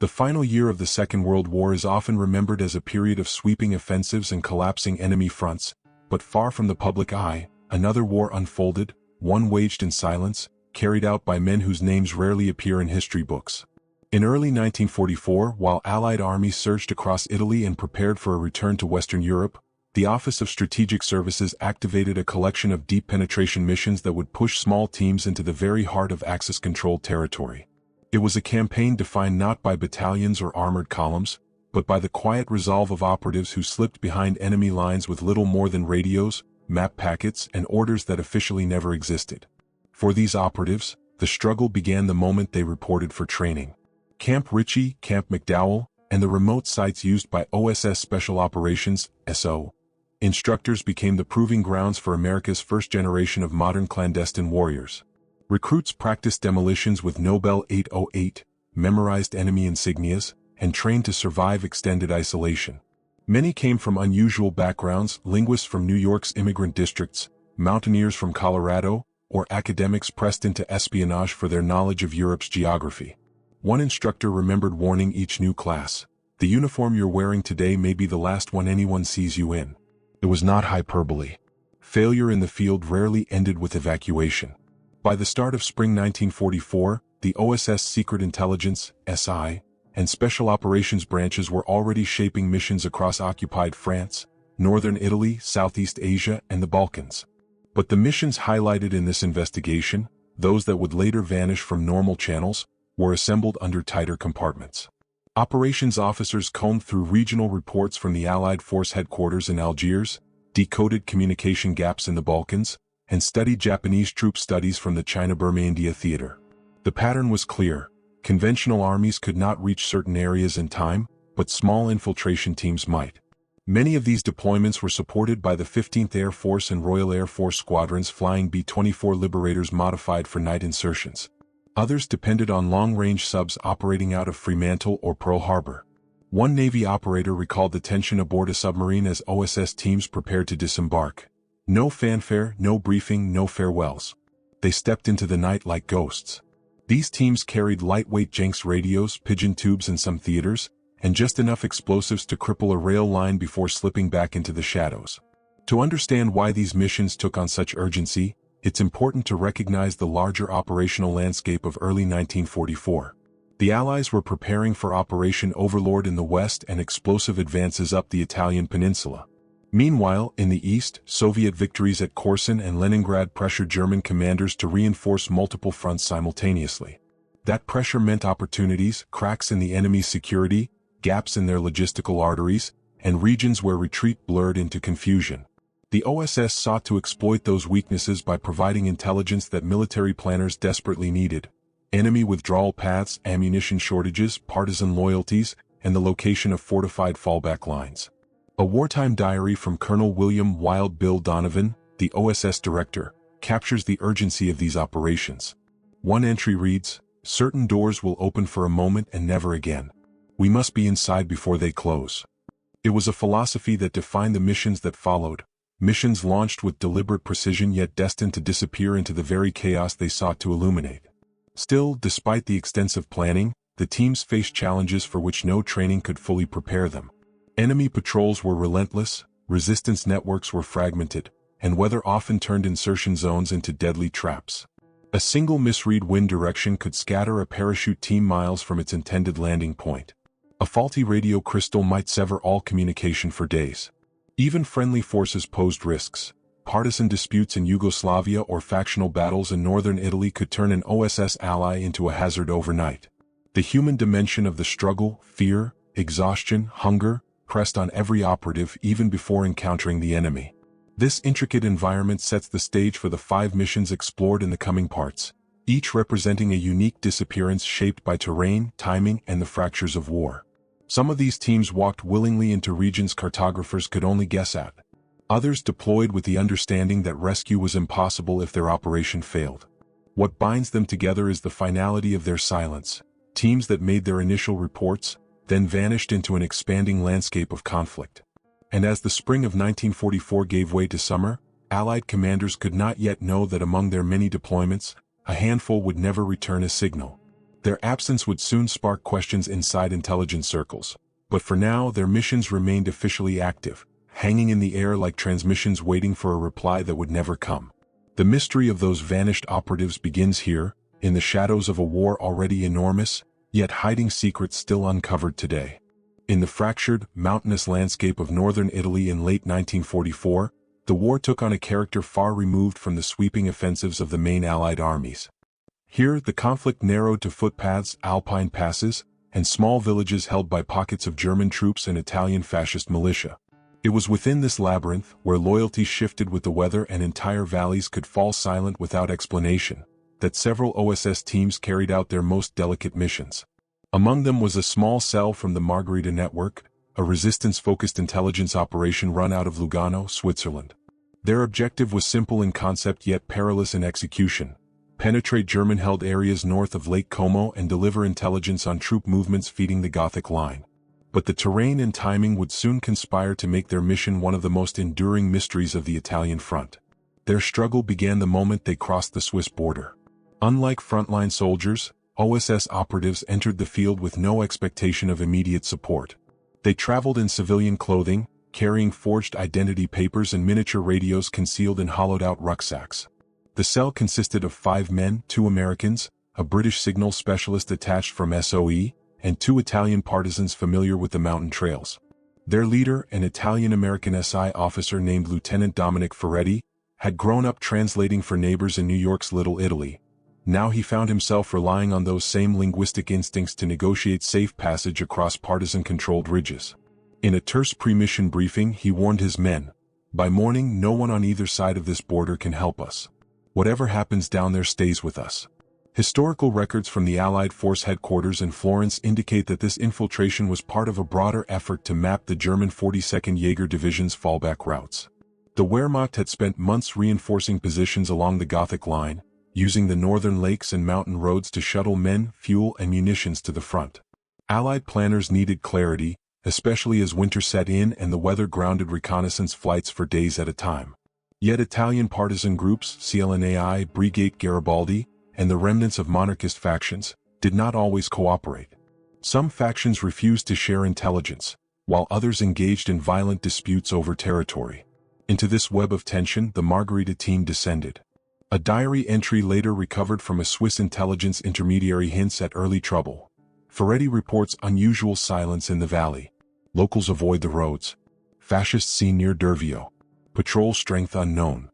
The final year of the Second World War is often remembered as a period of sweeping offensives and collapsing enemy fronts, but far from the public eye, another war unfolded, one waged in silence, carried out by men whose names rarely appear in history books. In early 1944, while Allied armies surged across Italy and prepared for a return to Western Europe, the Office of Strategic Services activated a collection of deep penetration missions that would push small teams into the very heart of Axis-controlled territory. It was a campaign defined not by battalions or armored columns, but by the quiet resolve of operatives who slipped behind enemy lines with little more than radios, map packets, and orders that officially never existed. For these operatives, the struggle began the moment they reported for training. Camp Ritchie, Camp McDowell, and the remote sites used by OSS Special Operations, SO. Instructors became the proving grounds for America's first generation of modern clandestine warriors. Recruits practiced demolitions with Nobel 808, memorized enemy insignias, and trained to survive extended isolation. Many came from unusual backgrounds, linguists from New York's immigrant districts, mountaineers from Colorado, or academics pressed into espionage for their knowledge of Europe's geography. One instructor remembered warning each new class, "The uniform you're wearing today may be the last one anyone sees you in." It was not hyperbole. Failure in the field rarely ended with evacuation. By the start of spring 1944, the OSS Secret Intelligence, SI, and Special Operations branches were already shaping missions across occupied France, northern Italy, Southeast Asia, and the Balkans. But the missions highlighted in this investigation, those that would later vanish from normal channels, were assembled under tighter compartments. Operations officers combed through regional reports from the Allied Force headquarters in Algiers, decoded communication gaps in the Balkans, and studied Japanese troop studies from the China-Burma-India theater. The pattern was clear. Conventional armies could not reach certain areas in time, but small infiltration teams might. Many of these deployments were supported by the 15th Air Force and Royal Air Force squadrons flying B-24 Liberators modified for night insertions. Others depended on long-range subs operating out of Fremantle or Pearl Harbor. One Navy operator recalled the tension aboard a submarine as OSS teams prepared to disembark. No fanfare, no briefing, no farewells. They stepped into the night like ghosts. These teams carried lightweight Jenks radios, pigeon tubes in some theaters, and just enough explosives to cripple a rail line before slipping back into the shadows. To understand why these missions took on such urgency, it's important to recognize the larger operational landscape of early 1944. The Allies were preparing for Operation Overlord in the west and explosive advances up the Italian peninsula. Meanwhile, in the east, Soviet victories at Korsun and Leningrad pressured German commanders to reinforce multiple fronts simultaneously. That pressure meant opportunities, cracks in the enemy's security, gaps in their logistical arteries, and regions where retreat blurred into confusion. The OSS sought to exploit those weaknesses by providing intelligence that military planners desperately needed: enemy withdrawal paths, ammunition shortages, partisan loyalties, and the location of fortified fallback lines. A wartime diary from Colonel William Wild Bill Donovan, the OSS director, captures the urgency of these operations. One entry reads, "Certain doors will open for a moment and never again. We must be inside before they close." It was a philosophy that defined the missions that followed, missions launched with deliberate precision yet destined to disappear into the very chaos they sought to illuminate. Still, despite the extensive planning, the teams faced challenges for which no training could fully prepare them. Enemy patrols were relentless, resistance networks were fragmented, and weather often turned insertion zones into deadly traps. A single misread wind direction could scatter a parachute team miles from its intended landing point. A faulty radio crystal might sever all communication for days. Even friendly forces posed risks. Partisan disputes in Yugoslavia or factional battles in northern Italy could turn an OSS ally into a hazard overnight. The human dimension of the struggle, fear, exhaustion, hunger, pressed on every operative even before encountering the enemy. This intricate environment sets the stage for the 5 missions explored in the coming parts, each representing a unique disappearance shaped by terrain, timing, and the fractures of war. Some of these teams walked willingly into regions cartographers could only guess at. Others deployed with the understanding that rescue was impossible if their operation failed. What binds them together is the finality of their silence. Teams that made their initial reports, then vanished into an expanding landscape of conflict. And as the spring of 1944 gave way to summer, Allied commanders could not yet know that among their many deployments, a handful would never return a signal. Their absence would soon spark questions inside intelligence circles. But for now, their missions remained officially active, hanging in the air like transmissions waiting for a reply that would never come. The mystery of those vanished operatives begins here, in the shadows of a war already enormous, yet hiding secrets still uncovered today. In the fractured, mountainous landscape of northern Italy in late 1944, the war took on a character far removed from the sweeping offensives of the main Allied armies. Here, the conflict narrowed to footpaths, alpine passes, and small villages held by pockets of German troops and Italian fascist militia. It was within this labyrinth, where loyalties shifted with the weather and entire valleys could fall silent without explanation, that several OSS teams carried out their most delicate missions. Among them was a small cell from the Margherita Network, a resistance-focused intelligence operation run out of Lugano, Switzerland. Their objective was simple in concept yet perilous in execution: penetrate German-held areas north of Lake Como and deliver intelligence on troop movements feeding the Gothic Line. But the terrain and timing would soon conspire to make their mission one of the most enduring mysteries of the Italian front. Their struggle began the moment they crossed the Swiss border. Unlike frontline soldiers, OSS operatives entered the field with no expectation of immediate support. They traveled in civilian clothing, carrying forged identity papers and miniature radios concealed in hollowed-out rucksacks. The cell consisted of 5 men, 2 Americans, a British signal specialist attached from SOE, and 2 Italian partisans familiar with the mountain trails. Their leader, an Italian-American SI officer named Lieutenant Dominic Ferretti, had grown up translating for neighbors in New York's Little Italy. Now he found himself relying on those same linguistic instincts to negotiate safe passage across partisan-controlled ridges. In a terse pre-mission briefing, he warned his men, "By morning, no one on either side of this border can help us. Whatever happens down there stays with us." Historical records from the Allied force headquarters in Florence indicate that this infiltration was part of a broader effort to map the German 42nd Jaeger Division's fallback routes. The Wehrmacht had spent months reinforcing positions along the Gothic Line, using the northern lakes and mountain roads to shuttle men, fuel, and munitions to the front. Allied planners needed clarity, especially as winter set in and the weather grounded reconnaissance flights for days at a time. Yet Italian partisan groups, CLNAI, Brigate Garibaldi, and the remnants of monarchist factions, did not always cooperate. Some factions refused to share intelligence, while others engaged in violent disputes over territory. Into this web of tension, the Margherita team descended. A diary entry later recovered from a Swiss intelligence intermediary hints at early trouble. Ferretti reports unusual silence in the valley. Locals avoid the roads. Fascists seen near Dervio. Patrol strength unknown.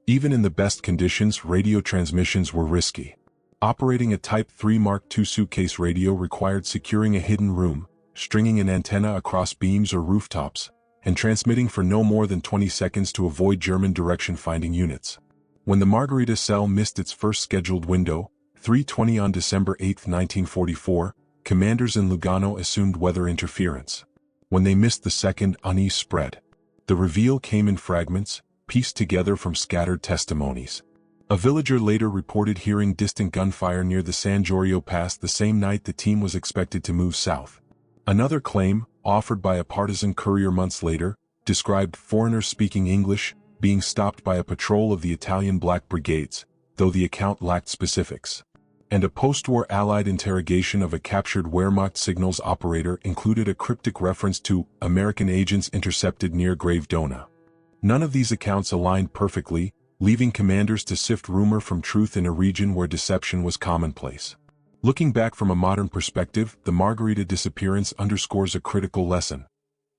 Even in the best conditions, radio transmissions were risky. Operating a Type 3 Mark II suitcase radio required securing a hidden room, stringing an antenna across beams or rooftops, and transmitting for no more than 20 seconds to avoid German direction-finding units. When the Margherita cell missed its first scheduled window, 3:20 on December 8, 1944, commanders in Lugano assumed weather interference. When they missed the second, unease spread. The reveal came in fragments, pieced together from scattered testimonies. A villager later reported hearing distant gunfire near the San Giorgio Pass the same night the team was expected to move south. Another claim, offered by a partisan courier months later, described foreigners speaking English being stopped by a patrol of the Italian Black Brigades, though the account lacked specifics. And a post-war Allied interrogation of a captured Wehrmacht signals operator included a cryptic reference to American agents intercepted near Gravedona. None of these accounts aligned perfectly, leaving commanders to sift rumor from truth in a region where deception was commonplace. Looking back from a modern perspective, the Margherita disappearance underscores a critical lesson.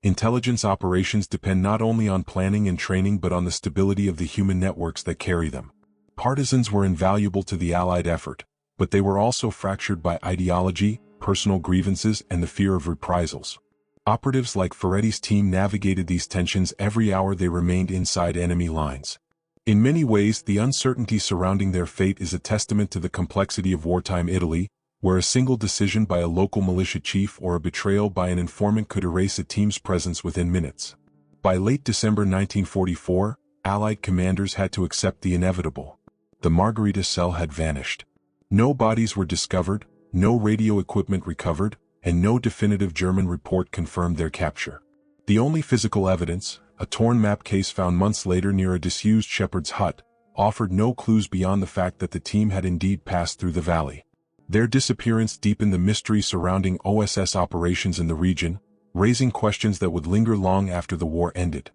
Intelligence operations depend not only on planning and training but on the stability of the human networks that carry them. Partisans were invaluable to the Allied effort, but they were also fractured by ideology, personal grievances, and the fear of reprisals. Operatives like Ferretti's team navigated these tensions every hour they remained inside enemy lines. In many ways, the uncertainty surrounding their fate is a testament to the complexity of wartime Italy, where a single decision by a local militia chief or a betrayal by an informant could erase a team's presence within minutes. By late December 1944, Allied commanders had to accept the inevitable. The Margherita cell had vanished. No bodies were discovered, no radio equipment recovered, and no definitive German report confirmed their capture. The only physical evidence, a torn map case found months later near a disused shepherd's hut, offered no clues beyond the fact that the team had indeed passed through the valley. Their disappearance deepened the mystery surrounding OSS operations in the region, raising questions that would linger long after the war ended.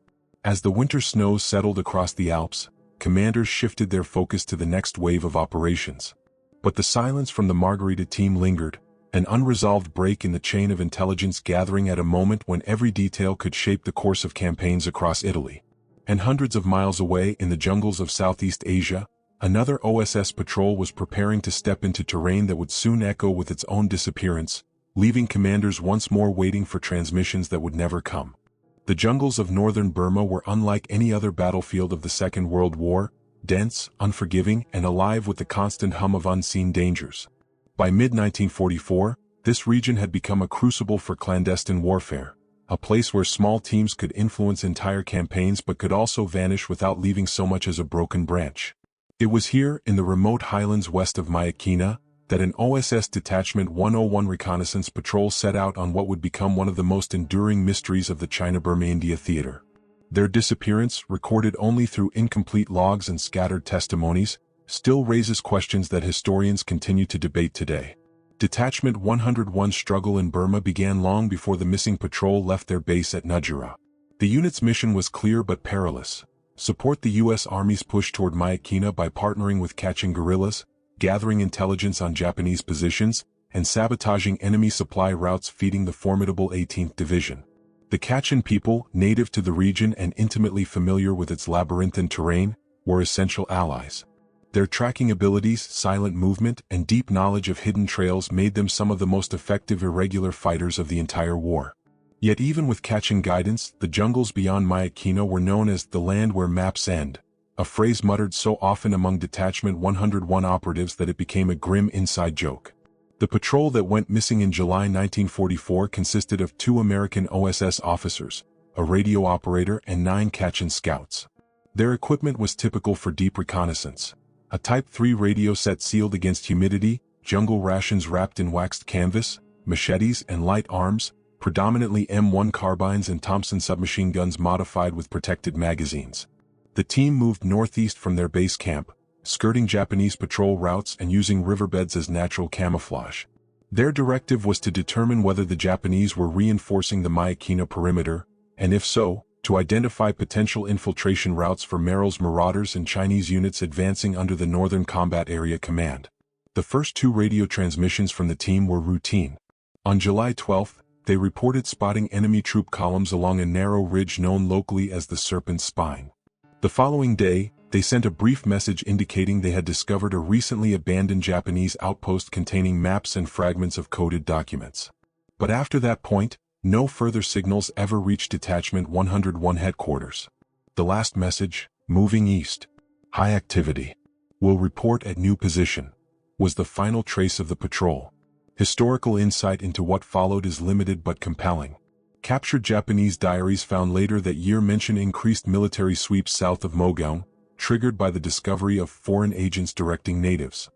As the winter snows settled across the Alps, commanders shifted their focus to the next wave of operations. But the silence from the Margherita team lingered, an unresolved break in the chain of intelligence gathering at a moment when every detail could shape the course of campaigns across Italy. And hundreds of miles away in the jungles of Southeast Asia, another OSS patrol was preparing to step into terrain that would soon echo with its own disappearance, leaving commanders once more waiting for transmissions that would never come. The jungles of northern Burma were unlike any other battlefield of the Second World War, dense, unforgiving, and alive with the constant hum of unseen dangers. By mid-1944, this region had become a crucible for clandestine warfare, a place where small teams could influence entire campaigns but could also vanish without leaving so much as a broken branch. It was here, in the remote highlands west of Myakina, that an OSS Detachment 101 reconnaissance patrol set out on what would become one of the most enduring mysteries of the China-Burma-India theater. Their disappearance, recorded only through incomplete logs and scattered testimonies, still raises questions that historians continue to debate today. Detachment 101's struggle in Burma began long before the missing patrol left their base at Nujura. The unit's mission was clear but perilous: support the U.S. Army's push toward Myakina by partnering with Kachin guerrillas, gathering intelligence on Japanese positions, and sabotaging enemy supply routes feeding the formidable 18th Division. The Kachin people, native to the region and intimately familiar with its labyrinthine terrain, were essential allies. Their tracking abilities, silent movement, and deep knowledge of hidden trails made them some of the most effective irregular fighters of the entire war. Yet even with Kachin guidance, the jungles beyond Myakina were known as the land where maps end, a phrase muttered so often among Detachment 101 operatives that it became a grim inside joke. The patrol that went missing in July 1944 consisted of 2 American OSS officers, a radio operator, and 9 Kachin scouts. Their equipment was typical for deep reconnaissance: a Type 3 radio set sealed against humidity, jungle rations wrapped in waxed canvas, machetes and light arms, predominantly M1 carbines and Thompson submachine guns modified with protected magazines. The team moved northeast from their base camp, skirting Japanese patrol routes and using riverbeds as natural camouflage. Their directive was to determine whether the Japanese were reinforcing the Myakina perimeter, and if so, to identify potential infiltration routes for Merrill's marauders and Chinese units advancing under the Northern Combat Area Command. The first 2 radio transmissions from the team were routine. On July 12, they reported spotting enemy troop columns along a narrow ridge known locally as the Serpent's Spine. The following day, they sent a brief message indicating they had discovered a recently abandoned Japanese outpost containing maps and fragments of coded documents. But after that point, no further signals ever reached Detachment 101 headquarters. The last message, moving east. High activity. Will report at new position, was the final trace of the patrol. Historical insight into what followed is limited but compelling. Captured Japanese diaries found later that year mention increased military sweeps south of Mogaon, triggered by the discovery of foreign agents directing natives.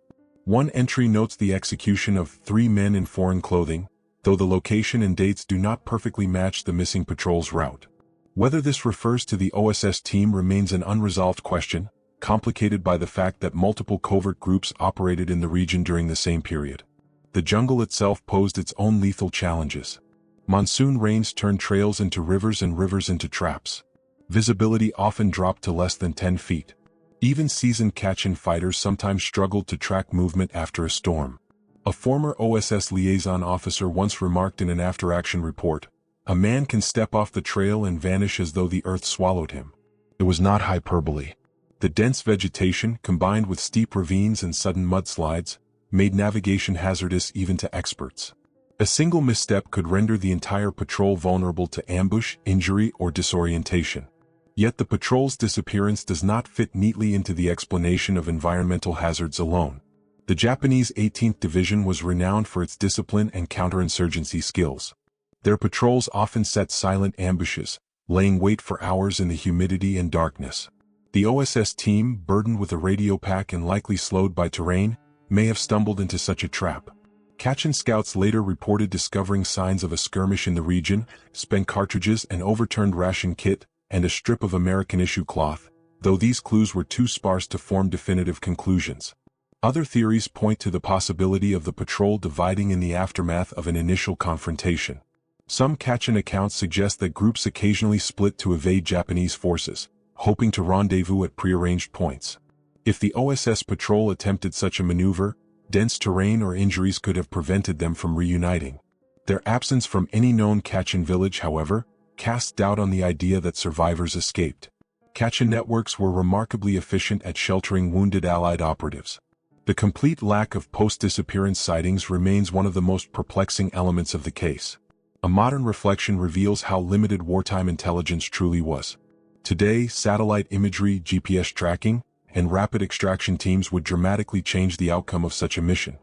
One entry notes the execution of 3 men in foreign clothing, though the location and dates do not perfectly match the missing patrol's route. Whether this refers to the OSS team remains an unresolved question, complicated by the fact that multiple covert groups operated in the region during the same period. The jungle itself posed its own lethal challenges. Monsoon rains turned trails into rivers and rivers into traps. Visibility often dropped to less than 10 feet. Even seasoned Kachin fighters sometimes struggled to track movement after a storm. A former OSS liaison officer once remarked in an after-action report, "A man can step off the trail and vanish as though the earth swallowed him." It was not hyperbole. The dense vegetation, combined with steep ravines and sudden mudslides, made navigation hazardous even to experts. A single misstep could render the entire patrol vulnerable to ambush, injury, or disorientation. Yet the patrol's disappearance does not fit neatly into the explanation of environmental hazards alone. The Japanese 18th Division was renowned for its discipline and counterinsurgency skills. Their patrols often set silent ambushes, laying wait for hours in the humidity and darkness. The OSS team, burdened with a radio pack and likely slowed by terrain, may have stumbled into such a trap. Kachin scouts later reported discovering signs of a skirmish in the region, spent cartridges, an overturned ration kit, and a strip of American-issue cloth, though these clues were too sparse to form definitive conclusions. Other theories point to the possibility of the patrol dividing in the aftermath of an initial confrontation. Some Kachin accounts suggest that groups occasionally split to evade Japanese forces, hoping to rendezvous at prearranged points. If the OSS patrol attempted such a maneuver, dense terrain or injuries could have prevented them from reuniting. Their absence from any known Kachin village, however, casts doubt on the idea that survivors escaped. Kachin networks were remarkably efficient at sheltering wounded Allied operatives. The complete lack of post-disappearance sightings remains one of the most perplexing elements of the case. A modern reflection reveals how limited wartime intelligence truly was. Today, satellite imagery, GPS tracking, and rapid extraction teams would dramatically change the outcome of such a mission.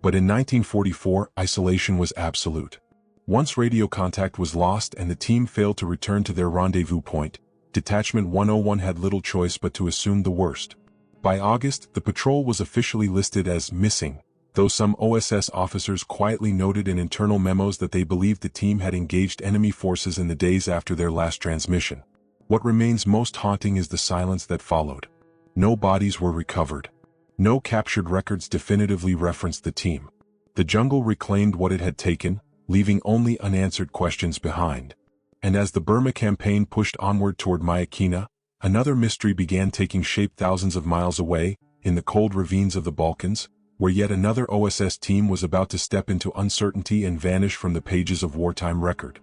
But in 1944, isolation was absolute. Once radio contact was lost and the team failed to return to their rendezvous point, Detachment 101 had little choice but to assume the worst. By August, the patrol was officially listed as missing, though some OSS officers quietly noted in internal memos that they believed the team had engaged enemy forces in the days after their last transmission. What remains most haunting is the silence that followed. No bodies were recovered. No captured records definitively referenced the team. The jungle reclaimed what it had taken, leaving only unanswered questions behind. And as the Burma campaign pushed onward toward Myakina, another mystery began taking shape thousands of miles away, in the cold ravines of the Balkans, where yet another OSS team was about to step into uncertainty and vanish from the pages of wartime record.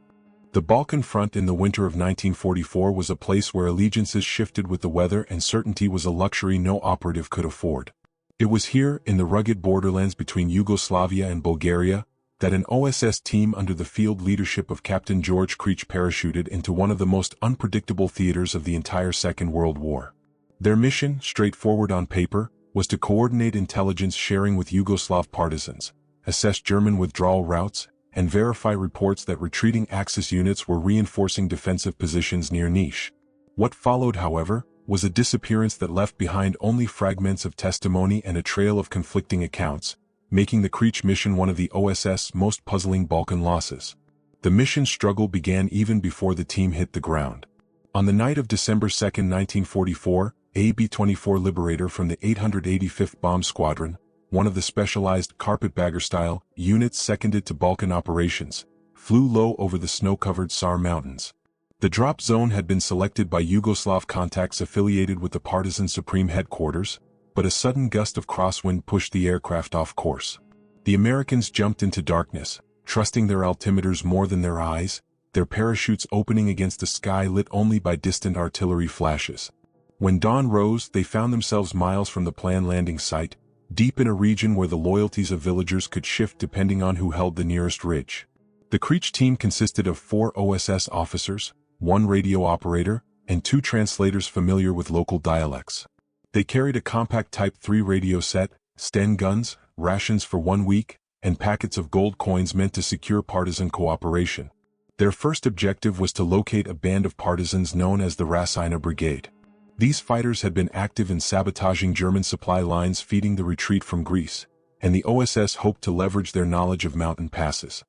The Balkan front in the winter of 1944 was a place where allegiances shifted with the weather and certainty was a luxury no operative could afford. It was here, in the rugged borderlands between Yugoslavia and Bulgaria, that an OSS team under the field leadership of Captain George Creech parachuted into one of the most unpredictable theaters of the entire Second World War. Their mission, straightforward on paper, was to coordinate intelligence sharing with Yugoslav partisans, assess German withdrawal routes, and verify reports that retreating Axis units were reinforcing defensive positions near Niš. What followed, however, was a disappearance that left behind only fragments of testimony and a trail of conflicting accounts, making the Creech mission one of the OSS most puzzling Balkan losses. The mission struggle began even before the team hit the ground. On the night of December 2, 1944, a B-24 Liberator from the 885th Bomb Squadron, one of the specialized carpetbagger-style units seconded to Balkan operations, flew low over the snow-covered Sar Mountains. The drop zone had been selected by Yugoslav contacts affiliated with the Partisan Supreme Headquarters, but a sudden gust of crosswind pushed the aircraft off course. The Americans jumped into darkness, trusting their altimeters more than their eyes, their parachutes opening against a sky lit only by distant artillery flashes. When dawn rose, they found themselves miles from the planned landing site, deep in a region where the loyalties of villagers could shift depending on who held the nearest ridge. The Creech team consisted of 4 OSS officers, 1 radio operator, and 2 translators familiar with local dialects. They carried a compact Type 3 radio set, Sten guns, rations for 1 week, and packets of gold coins meant to secure partisan cooperation. Their first objective was to locate a band of partisans known as the Rasina Brigade. These fighters had been active in sabotaging German supply lines feeding the retreat from Greece, and the OSS hoped to leverage their knowledge of mountain passes.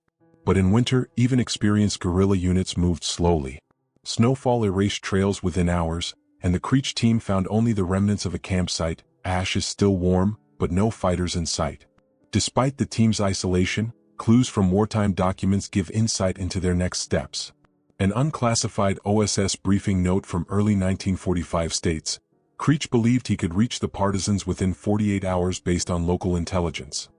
But in winter, even experienced guerrilla units moved slowly. Snowfall erased trails within hours, and the Creech team found only the remnants of a campsite, ashes still warm, but no fighters in sight. Despite the team's isolation, clues from wartime documents give insight into their next steps. An unclassified OSS briefing note from early 1945 states, Creech believed he could reach the partisans within 48 hours based on local intelligence.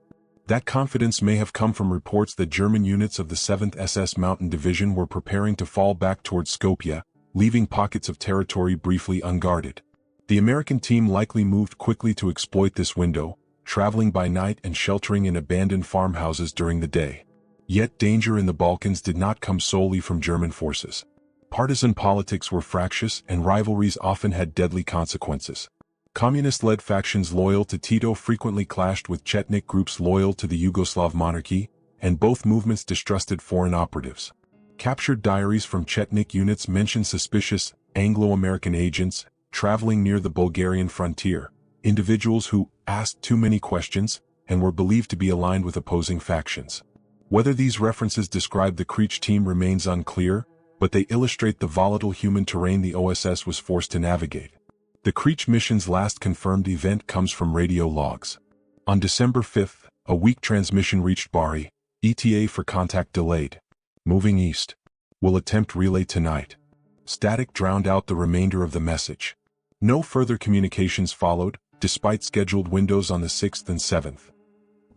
That confidence may have come from reports that German units of the 7th SS Mountain Division were preparing to fall back towards Skopje, leaving pockets of territory briefly unguarded. The American team likely moved quickly to exploit this window, traveling by night and sheltering in abandoned farmhouses during the day. Yet danger in the Balkans did not come solely from German forces. Partisan politics were fractious and rivalries often had deadly consequences. Communist-led factions loyal to Tito frequently clashed with Chetnik groups loyal to the Yugoslav monarchy, and both movements distrusted foreign operatives. Captured diaries from Chetnik units mention suspicious Anglo-American agents traveling near the Bulgarian frontier, individuals who asked too many questions and were believed to be aligned with opposing factions. Whether these references describe the Creech team remains unclear, but they illustrate the volatile human terrain the OSS was forced to navigate. The Creech mission's last confirmed event comes from radio logs. On December 5, a weak transmission reached Bari, ETA for contact delayed. Moving east. Will attempt relay tonight. Static drowned out the remainder of the message. No further communications followed, despite scheduled windows on the 6th and 7th.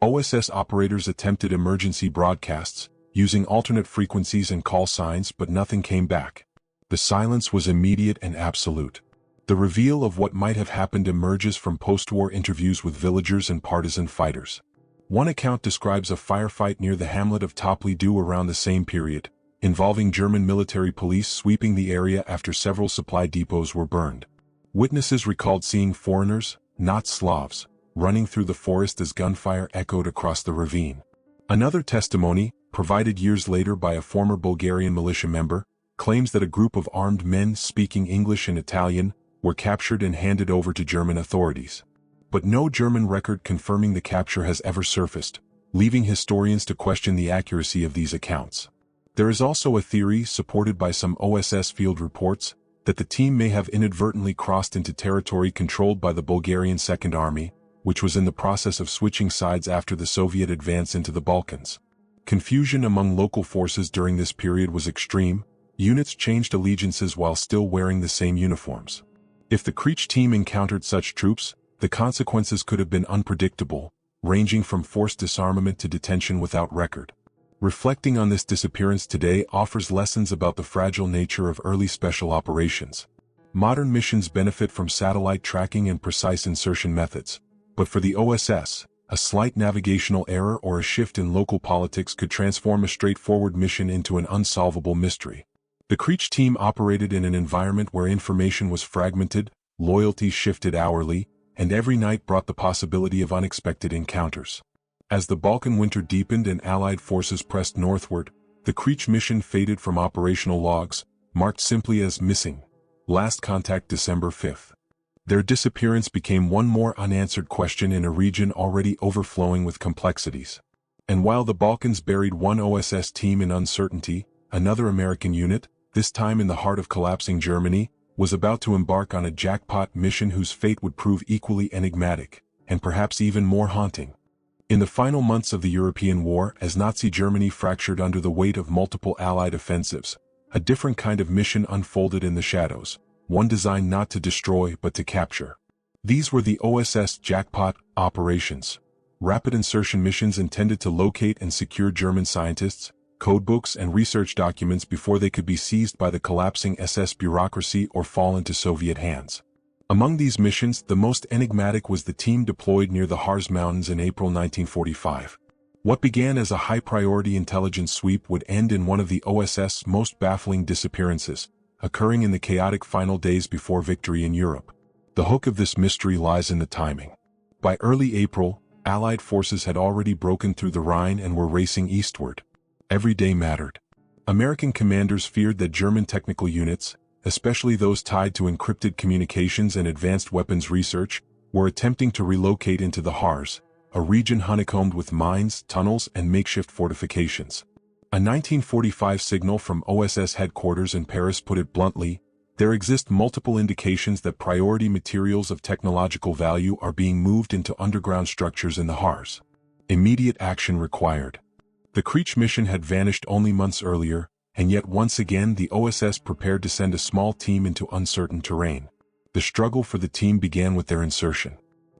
OSS operators attempted emergency broadcasts, using alternate frequencies and call signs, but nothing came back. The silence was immediate and absolute. The reveal of what might have happened emerges from post-war interviews with villagers and partisan fighters. One account describes a firefight near the hamlet of Topley-Dhu around the same period, involving German military police sweeping the area after several supply depots were burned. Witnesses recalled seeing foreigners, not Slavs, running through the forest as gunfire echoed across the ravine. Another testimony, provided years later by a former Bulgarian militia member, claims that a group of armed men speaking English and Italian were captured and handed over to German authorities. But no German record confirming the capture has ever surfaced, leaving historians to question the accuracy of these accounts. There is also a theory, supported by some OSS field reports, that the team may have inadvertently crossed into territory controlled by the Bulgarian Second Army, which was in the process of switching sides after the Soviet advance into the Balkans. Confusion among local forces during this period was extreme. Units changed allegiances while still wearing the same uniforms. If the Creech team encountered such troops, the consequences could have been unpredictable, ranging from forced disarmament to detention without record. Reflecting on this disappearance today offers lessons about the fragile nature of early special operations. Modern missions benefit from satellite tracking and precise insertion methods, but for the OSS, a slight navigational error or a shift in local politics could transform a straightforward mission into an unsolvable mystery. The Creech team operated in an environment where information was fragmented, loyalty shifted hourly, and every night brought the possibility of unexpected encounters. As the Balkan winter deepened and Allied forces pressed northward, the Creech mission faded from operational logs, marked simply as missing. Last contact December 5. Their disappearance became one more unanswered question in a region already overflowing with complexities. And while the Balkans buried one OSS team in uncertainty, another American unit, this time in the heart of collapsing Germany, was about to embark on a jackpot mission whose fate would prove equally enigmatic, and perhaps even more haunting. In the final months of the European War, as Nazi Germany fractured under the weight of multiple Allied offensives, a different kind of mission unfolded in the shadows, one designed not to destroy but to capture. These were the OSS jackpot operations, rapid insertion missions intended to locate and secure German scientists, codebooks and research documents before they could be seized by the collapsing SS bureaucracy or fall into Soviet hands. Among these missions, the most enigmatic was the team deployed near the Harz Mountains in April 1945. What began as a high-priority intelligence sweep would end in one of the OSS' most baffling disappearances, occurring in the chaotic final days before victory in Europe. The hook of this mystery lies in the timing. By early April, Allied forces had already broken through the Rhine and were racing eastward. Every day mattered. American commanders feared that German technical units, especially those tied to encrypted communications and advanced weapons research, were attempting to relocate into the Harz, a region honeycombed with mines, tunnels, and makeshift fortifications. A 1945 signal from OSS headquarters in Paris put it bluntly: there exist multiple indications that priority materials of technological value are being moved into underground structures in the Harz. Immediate action required. The Creech mission had vanished only months earlier, and yet once again the OSS prepared to send a small team into uncertain terrain. The struggle for the team began with their insertion.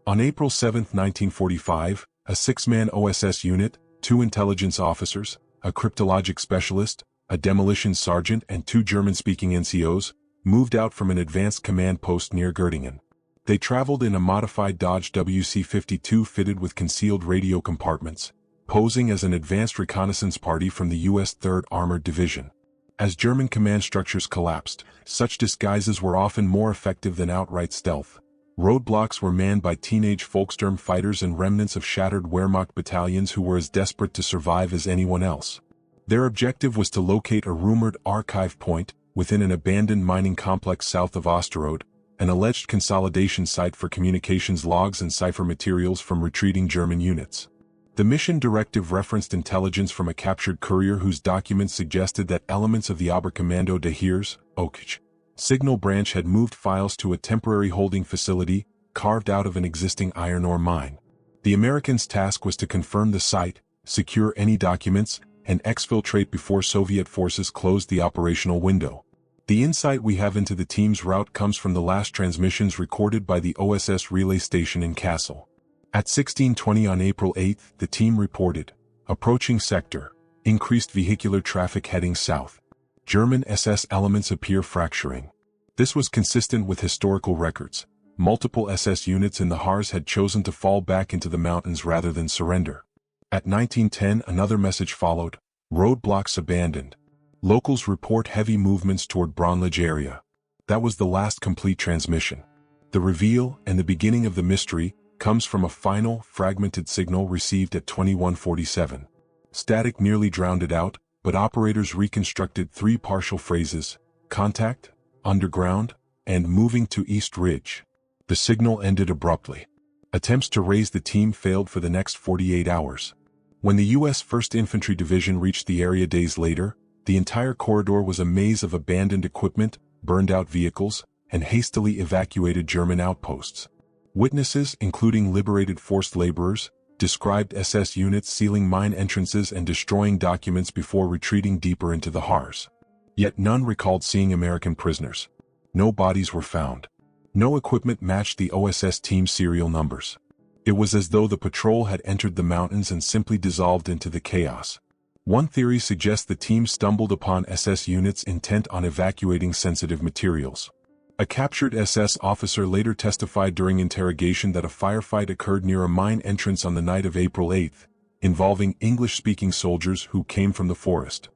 On April 7, 1945, a 6-man OSS unit, 2 intelligence officers, a cryptologic specialist, a demolition sergeant and 2 German-speaking NCOs, moved out from an advanced command post near Göttingen. They traveled in a modified Dodge WC-52 fitted with concealed radio compartments, posing as an advanced reconnaissance party from the U.S. 3rd Armored Division. As German command structures collapsed, such disguises were often more effective than outright stealth. Roadblocks were manned by teenage Volkssturm fighters and remnants of shattered Wehrmacht battalions who were as desperate to survive as anyone else. Their objective was to locate a rumored archive point within an abandoned mining complex south of Osterode, an alleged consolidation site for communications logs and cipher materials from retreating German units. The mission directive referenced intelligence from a captured courier whose documents suggested that elements of the Oberkommando des Heers, OKH, signal branch had moved files to a temporary holding facility carved out of an existing iron ore mine. The Americans' task was to confirm the site, secure any documents, and exfiltrate before Soviet forces closed the operational window. The insight we have into the team's route comes from the last transmissions recorded by the OSS relay station in Kassel. At 16:20 on April 8, the team reported, "Approaching sector, increased vehicular traffic heading south. German SS elements appear fracturing." This was consistent with historical records. Multiple SS units in the Harz had chosen to fall back into the mountains rather than surrender. At 19:10 another message followed, "Roadblocks abandoned. Locals report heavy movements toward Braunlage area." That was the last complete transmission. The reveal, and the beginning of the mystery, comes from a final, fragmented signal received at 21:47. Static nearly drowned it out, but operators reconstructed three partial phrases: contact, underground, and moving to East Ridge. The signal ended abruptly. Attempts to raise the team failed for the next 48 hours. When the U.S. 1st Infantry Division reached the area days later, the entire corridor was a maze of abandoned equipment, burned-out vehicles, and hastily evacuated German outposts. Witnesses, including liberated forced laborers, described SS units sealing mine entrances and destroying documents before retreating deeper into the Harz. Yet none recalled seeing American prisoners. No bodies were found. No equipment matched the OSS team serial numbers. It was as though the patrol had entered the mountains and simply dissolved into the chaos. One theory suggests the team stumbled upon SS units intent on evacuating sensitive materials. A captured SS officer later testified during interrogation that a firefight occurred near a mine entrance on the night of April 8, involving English-speaking soldiers who came from the forest.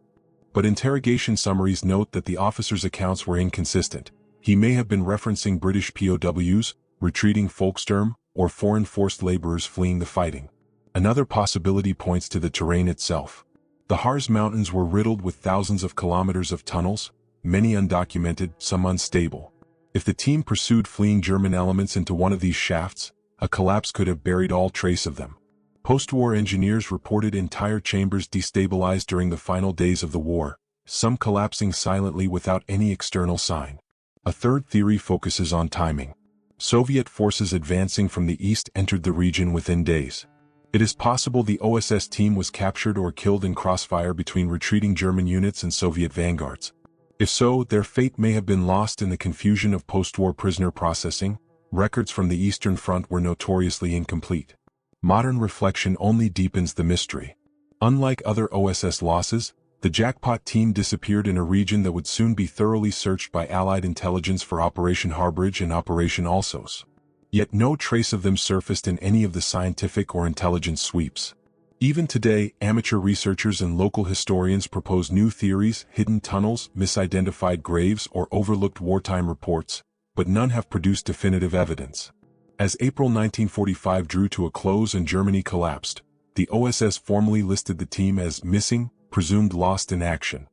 But interrogation summaries note that the officer's accounts were inconsistent. He may have been referencing British POWs, retreating Volkssturm, or foreign forced laborers fleeing the fighting. Another possibility points to the terrain itself. The Harz Mountains were riddled with thousands of kilometers of tunnels, many undocumented, some unstable. If the team pursued fleeing German elements into one of these shafts, a collapse could have buried all trace of them. Post-war engineers reported entire chambers destabilized during the final days of the war, some collapsing silently without any external sign. A third theory focuses on timing. Soviet forces advancing from the east entered the region within days. It is possible the OSS team was captured or killed in crossfire between retreating German units and Soviet vanguards. If so, their fate may have been lost in the confusion of post-war prisoner processing. Records from the Eastern Front were notoriously incomplete. Modern reflection only deepens the mystery. Unlike other OSS losses, the jackpot team disappeared in a region that would soon be thoroughly searched by Allied intelligence for Operation Harborage and Operation Alsos. Yet no trace of them surfaced in any of the scientific or intelligence sweeps. Even today, amateur researchers and local historians propose new theories: hidden tunnels, misidentified graves, or overlooked wartime reports, but none have produced definitive evidence. As April 1945 drew to a close and Germany collapsed, the OSS formally listed the team as missing, presumed lost in action.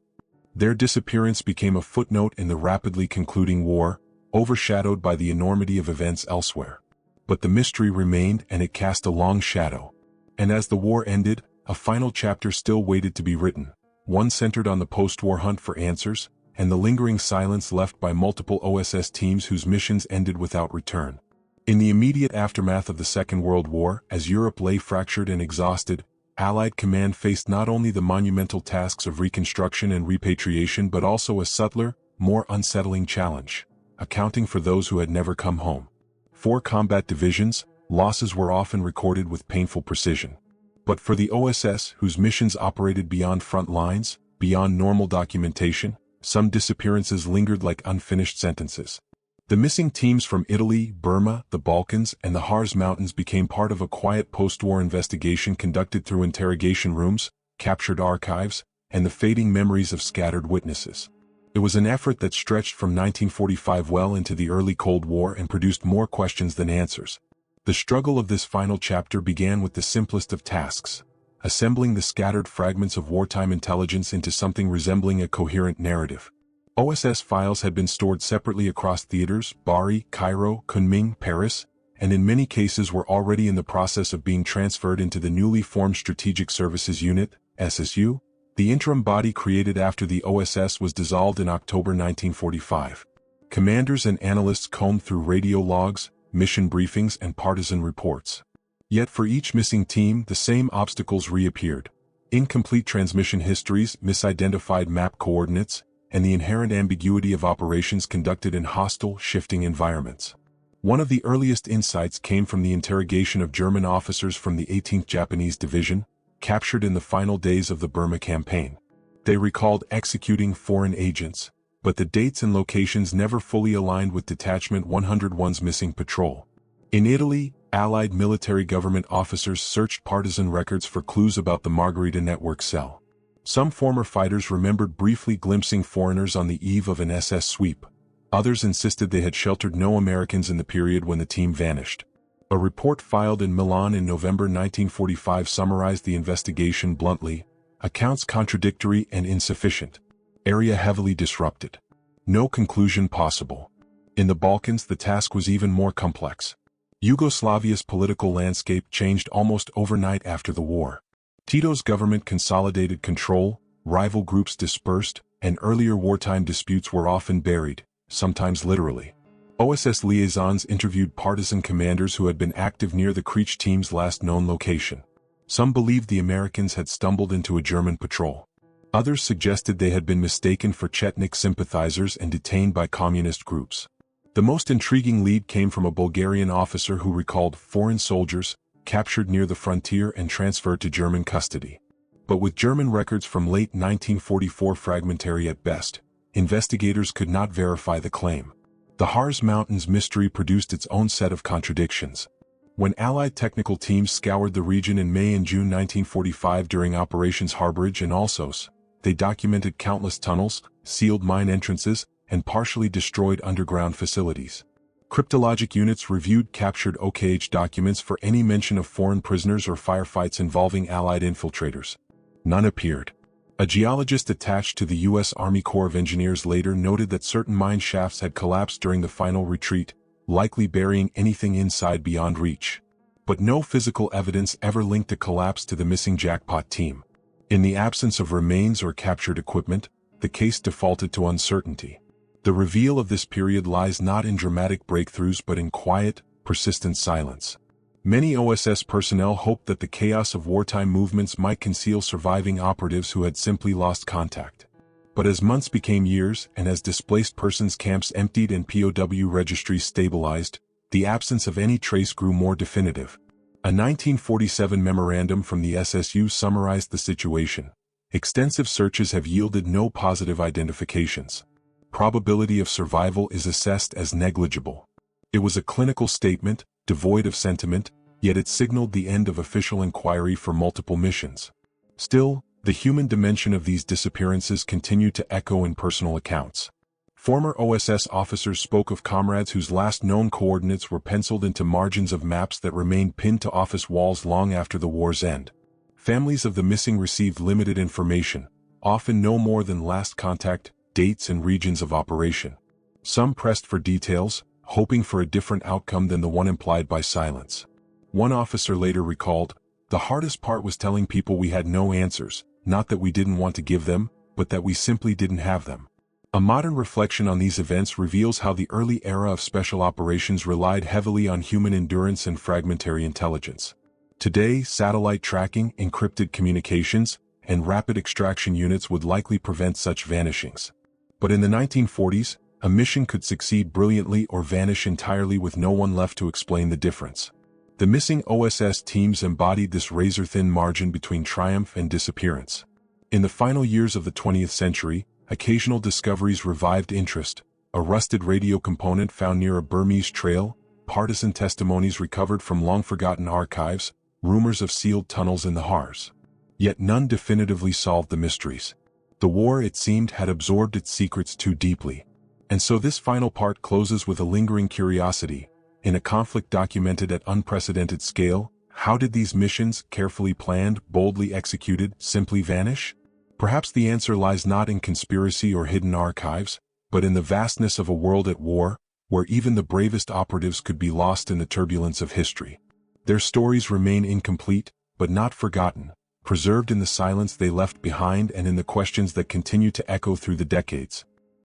Their disappearance became a footnote in the rapidly concluding war, overshadowed by the enormity of events elsewhere. But the mystery remained, and it cast a long shadow. And as the war ended, a final chapter still waited to be written, one centered on the post-war hunt for answers, and the lingering silence left by multiple OSS teams whose missions ended without return. In the immediate aftermath of the Second World War, as Europe lay fractured and exhausted, Allied command faced not only the monumental tasks of reconstruction and repatriation but also a subtler, more unsettling challenge: accounting for those who had never come home. For combat divisions, losses were often recorded with painful precision. But for the OSS, whose missions operated beyond front lines, beyond normal documentation, some disappearances lingered like unfinished sentences. The missing teams from Italy, Burma, the Balkans, and the Harz Mountains became part of a quiet post-war investigation conducted through interrogation rooms, captured archives, and the fading memories of scattered witnesses. It was an effort that stretched from 1945 well into the early Cold War and produced more questions than answers. The struggle of this final chapter began with the simplest of tasks: assembling the scattered fragments of wartime intelligence into something resembling a coherent narrative. OSS files had been stored separately across theaters: Bari, Cairo, Kunming, Paris, and in many cases were already in the process of being transferred into the newly formed Strategic Services Unit, SSU. The interim body created after the OSS was dissolved in October 1945. Commanders and analysts combed through radio logs, mission briefings, and partisan reports. Yet for each missing team, the same obstacles reappeared. Incomplete transmission histories, misidentified map coordinates, and the inherent ambiguity of operations conducted in hostile, shifting environments. One of the earliest insights came from the interrogation of German officers from the 18th Japanese Division, captured in the final days of the Burma campaign. They recalled executing foreign agents, but the dates and locations never fully aligned with Detachment 101's missing patrol. In Italy, Allied military government officers searched partisan records for clues about the Margherita network cell. Some former fighters remembered briefly glimpsing foreigners on the eve of an SS sweep. Others insisted they had sheltered no Americans in the period when the team vanished. A report filed in Milan in November 1945 summarized the investigation bluntly: accounts contradictory and insufficient. Area heavily disrupted. No conclusion possible. In the Balkans, the task was even more complex. Yugoslavia's political landscape changed almost overnight after the war. Tito's government consolidated control, rival groups dispersed, and earlier wartime disputes were often buried, sometimes literally. OSS liaisons interviewed partisan commanders who had been active near the Creech team's last known location. Some believed the Americans had stumbled into a German patrol. Others suggested they had been mistaken for Chetnik sympathizers and detained by communist groups. The most intriguing lead came from a Bulgarian officer who recalled foreign soldiers, captured near the frontier and transferred to German custody. But with German records from late 1944 fragmentary at best, investigators could not verify the claim. The Harz Mountains mystery produced its own set of contradictions. When Allied technical teams scoured the region in May and June 1945 during Operations Harborage and Alsos, they documented countless tunnels, sealed mine entrances, and partially destroyed underground facilities. Cryptologic units reviewed captured OKH documents for any mention of foreign prisoners or firefights involving Allied infiltrators. None appeared. A geologist attached to the U.S. Army Corps of Engineers later noted that certain mine shafts had collapsed during the final retreat, likely burying anything inside beyond reach. But no physical evidence ever linked the collapse to the missing jackpot team. In the absence of remains or captured equipment, the case defaulted to uncertainty. The reveal of this period lies not in dramatic breakthroughs but in quiet, persistent silence. Many OSS personnel hoped that the chaos of wartime movements might conceal surviving operatives who had simply lost contact. But as months became years and as displaced persons camps emptied and POW registries stabilized, the absence of any trace grew more definitive. A 1947 memorandum from the SSU summarized the situation. Extensive searches have yielded no positive identifications. Probability of survival is assessed as negligible. It was a clinical statement, devoid of sentiment, yet it signaled the end of official inquiry for multiple missions. Still, the human dimension of these disappearances continued to echo in personal accounts. Former OSS officers spoke of comrades whose last known coordinates were penciled into margins of maps that remained pinned to office walls long after the war's end. Families of the missing received limited information, often no more than last contact, dates and regions of operation. Some pressed for details, hoping for a different outcome than the one implied by silence. One officer later recalled, "The hardest part was telling people we had no answers, not that we didn't want to give them, but that we simply didn't have them." A modern reflection on these events reveals how the early era of special operations relied heavily on human endurance and fragmentary intelligence. Today, satellite tracking, encrypted communications, and rapid extraction units would likely prevent such vanishings. But in the 1940s, a mission could succeed brilliantly or vanish entirely with no one left to explain the difference. The missing OSS teams embodied this razor-thin margin between triumph and disappearance. In the final years of the 20th century, occasional discoveries revived interest: a rusted radio component found near a Burmese trail, partisan testimonies recovered from long-forgotten archives, rumors of sealed tunnels in the Harz. Yet none definitively solved the mysteries. The war, it seemed, had absorbed its secrets too deeply. And so this final part closes with a lingering curiosity. In a conflict documented at unprecedented scale, how did these missions, carefully planned, boldly executed, simply vanish? Perhaps the answer lies not in conspiracy or hidden archives, but in the vastness of a world at war, where even the bravest operatives could be lost in the turbulence of history. Their stories remain incomplete, but not forgotten, preserved in the silence they left behind and in the questions that continue to echo through the decades.